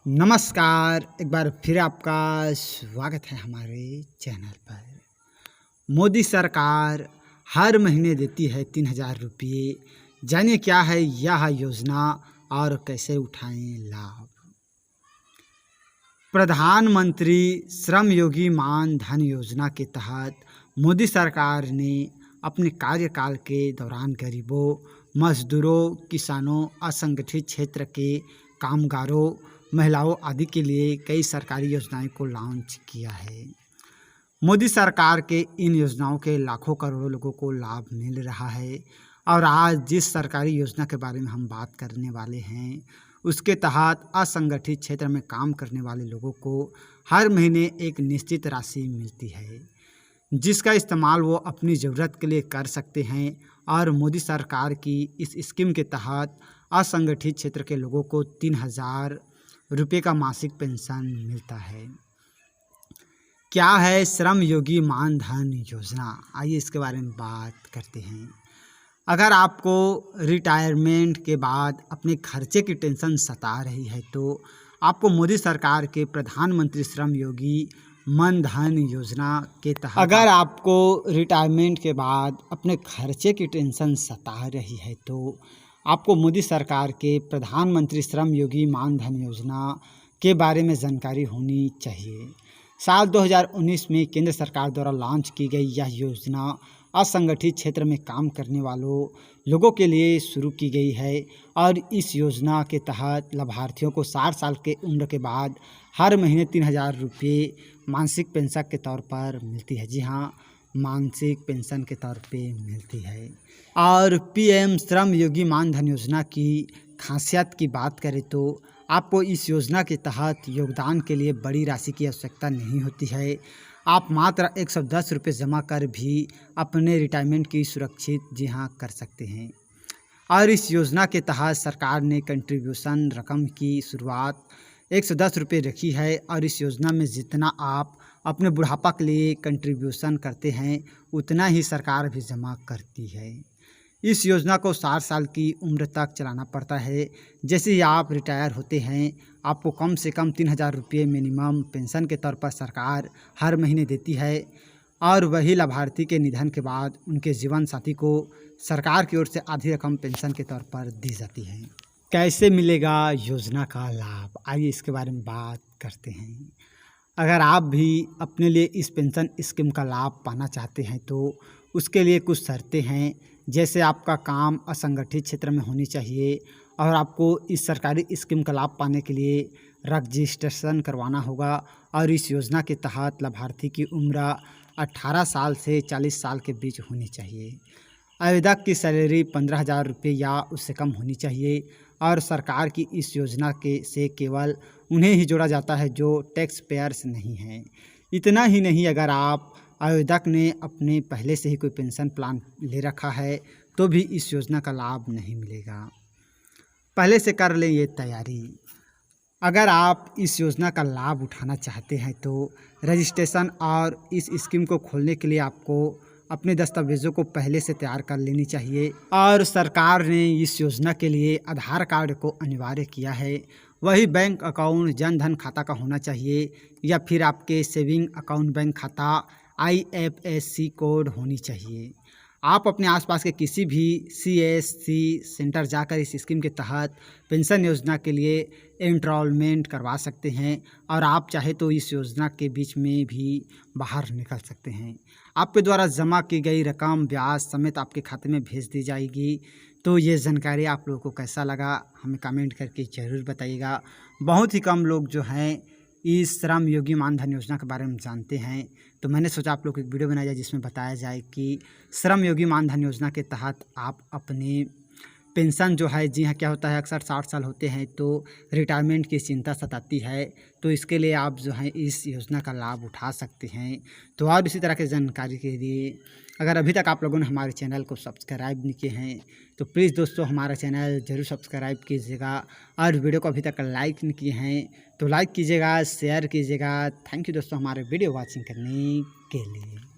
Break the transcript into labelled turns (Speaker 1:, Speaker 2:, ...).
Speaker 1: नमस्कार, एक बार फिर आपका स्वागत है हमारे चैनल पर। मोदी सरकार हर महीने देती है 3,000 रुपये। जानिए क्या है यह योजना और कैसे उठाएं लाभ। प्रधानमंत्री श्रम योगी मान धन योजना के तहत मोदी सरकार ने अपने कार्यकाल के दौरान गरीबों, मजदूरों, किसानों, असंगठित क्षेत्र के कामगारों, महिलाओं आदि के लिए कई सरकारी योजनाओं को लॉन्च किया है। मोदी सरकार के इन योजनाओं के लाखों करोड़ों लोगों को लाभ मिल रहा है और आज जिस सरकारी योजना के बारे में हम बात करने वाले हैं उसके तहत असंगठित क्षेत्र में काम करने वाले लोगों को हर महीने एक निश्चित राशि मिलती है जिसका इस्तेमाल वो अपनी ज़रूरत के लिए कर सकते हैं। और मोदी सरकार की इस स्कीम के तहत असंगठित क्षेत्र के लोगों को 3,000 रुपये का मासिक पेंशन मिलता है। क्या है श्रम योगी मान धन योजना, आइए इसके बारे में बात करते हैं। अगर आपको रिटायरमेंट के बाद अपने खर्चे की टेंशन सता रही है तो आपको मोदी सरकार के प्रधानमंत्री श्रम योगी मान धन योजना के तहत अगर आपको रिटायरमेंट के बाद अपने खर्चे की टेंशन सता रही है तो आपको मोदी सरकार के प्रधानमंत्री श्रम योगी मान धन योजना के बारे में जानकारी होनी चाहिए। साल 2019 में केंद्र सरकार द्वारा लॉन्च की गई यह योजना असंगठित क्षेत्र में काम करने वालों लोगों के लिए शुरू की गई है और इस योजना के तहत लाभार्थियों को 60 साल के उम्र के बाद हर महीने 3,000 रुपये मासिक पेंशन के तौर पर मिलती है। जी हाँ, मासिक पेंशन के तौर पे मिलती है। और पीएम श्रम योगी मान धन योजना की खासियत की बात करें तो आपको इस योजना के तहत योगदान के लिए बड़ी राशि की आवश्यकता नहीं होती है। आप मात्र 110 रुपये जमा कर भी अपने रिटायरमेंट की सुरक्षित जी हाँ कर सकते हैं। और इस योजना के तहत सरकार ने कंट्रीब्यूशन रकम की शुरुआत 110 रुपये रखी है और इस योजना में जितना आप अपने बुढ़ापा के लिए कंट्रीब्यूशन करते हैं उतना ही सरकार भी जमा करती है। इस योजना को 60 साल की उम्र तक चलाना पड़ता है। जैसे ही आप रिटायर होते हैं आपको कम से कम 3,000 रुपये मिनिमम पेंशन के तौर पर सरकार हर महीने देती है और वही लाभार्थी के निधन के बाद उनके जीवन साथी को सरकार की ओर से आधी रकम पेंशन के तौर पर दी जाती है। कैसे मिलेगा योजना का लाभ, आइए इसके बारे में बात करते हैं। अगर आप भी अपने लिए इस पेंशन स्कीम का लाभ पाना चाहते हैं तो उसके लिए कुछ शर्तें हैं। जैसे आपका काम असंगठित क्षेत्र में होनी चाहिए और आपको इस सरकारी स्कीम का लाभ पाने के लिए रजिस्ट्रेशन करवाना होगा और इस योजना के तहत लाभार्थी की उम्र 18 साल से 40 साल के बीच होनी चाहिए। आवेदक की सैलरी 15,000 रुपये या उससे कम होनी चाहिए और सरकार की इस योजना से केवल उन्हें ही जोड़ा जाता है जो टैक्स पेयर्स नहीं हैं। इतना ही नहीं, अगर आप आवेदक ने अपने पहले से ही कोई पेंशन प्लान ले रखा है तो भी इस योजना का लाभ नहीं मिलेगा। पहले से कर लें ये तैयारी। अगर आप इस योजना का लाभ उठाना चाहते हैं तो रजिस्ट्रेशन और इस स्कीम को खोलने के लिए आपको अपने दस्तावेज़ों को पहले से तैयार कर लेनी चाहिए। और सरकार ने इस योजना के लिए आधार कार्ड को अनिवार्य किया है। वही बैंक अकाउंट जनधन खाता का होना चाहिए या फिर आपके सेविंग अकाउंट बैंक खाता IFSC कोड होनी चाहिए। आप अपने आसपास के किसी भी CSC सेंटर जाकर इस स्कीम के तहत पेंशन योजना के लिए एनरोलमेंट करवा सकते हैं और आप चाहे तो इस योजना के बीच में भी बाहर निकल सकते हैं। आपके द्वारा जमा की गई रकम ब्याज समेत आपके खाते में भेज दी जाएगी। तो ये जानकारी आप लोगों को कैसा लगा हमें कमेंट करके ज़रूर बताइएगा। बहुत ही कम लोग जो हैं इस श्रम योगी मान धन योजना के बारे में जानते हैं, तो मैंने सोचा आप लोग को एक वीडियो बनाया जाए जिसमें बताया जाए कि श्रम योगी मान धन योजना के तहत आप अपने पेंशन जो है, जी हाँ क्या होता है, अक्सर 60 साल होते हैं तो रिटायरमेंट की चिंता सताती है, तो इसके लिए आप जो है इस योजना का लाभ उठा सकते हैं। तो और इसी तरह की जानकारी के लिए अगर अभी तक आप लोगों ने हमारे चैनल को सब्सक्राइब नहीं किए हैं तो प्लीज़ दोस्तों हमारा चैनल ज़रूर सब्सक्राइब कीजिएगा और वीडियो को अभी तक लाइक नहीं किए हैं तो लाइक कीजिएगा, शेयर कीजिएगा। थैंक यू दोस्तों हमारे वीडियो वॉचिंग करने के लिए।